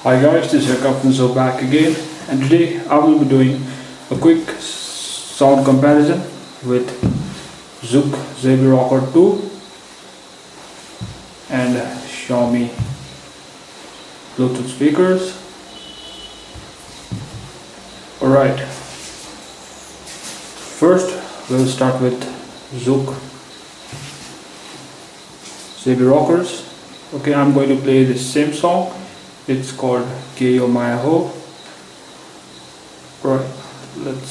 Hi guys, this is Zoook back again, and today I will be doing a quick sound comparison with Zoook Rocker 2 and Xiaomi Bluetooth speakers. Alright, first we'll start with Zoook Rockers. Okay, I'm going to play the same song. It's called Xiaomi. Right, let's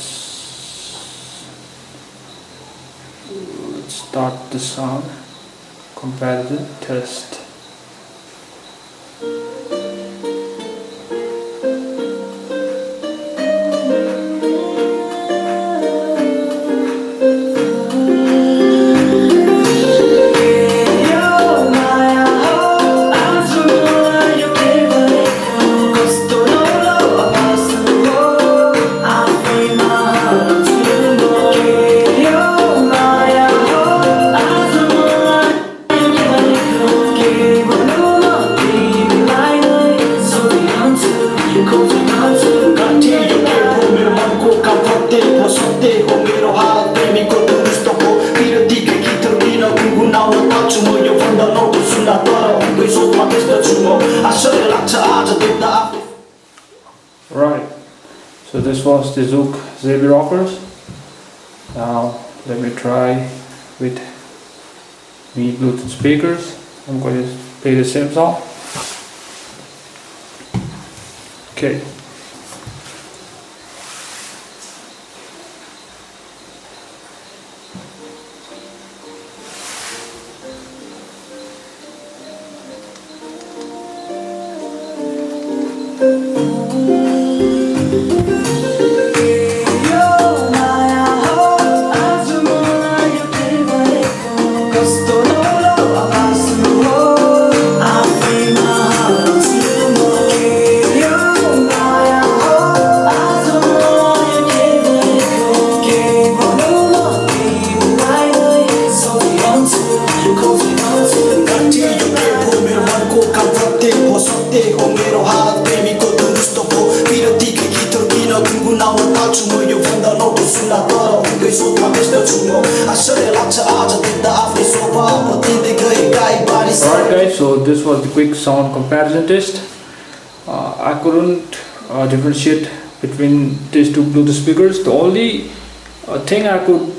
start the sound comparison test. Right, so this was the Zoook Rockers. Now let me try with the Bluetooth speakers. I'm going to play the same song. Okay. Alright guys, so this was the quick sound comparison test. I couldn't differentiate between these two Bluetooth speakers. The only thing I could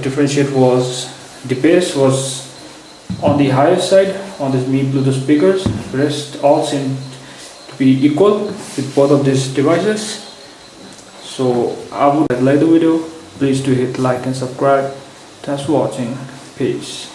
differentiate was the bass was on the higher side on these Mi Bluetooth speakers. The rest all seemed to be equal with both of these devices. So I would like the video. Please do hit like and subscribe. Thanks for watching. Peace.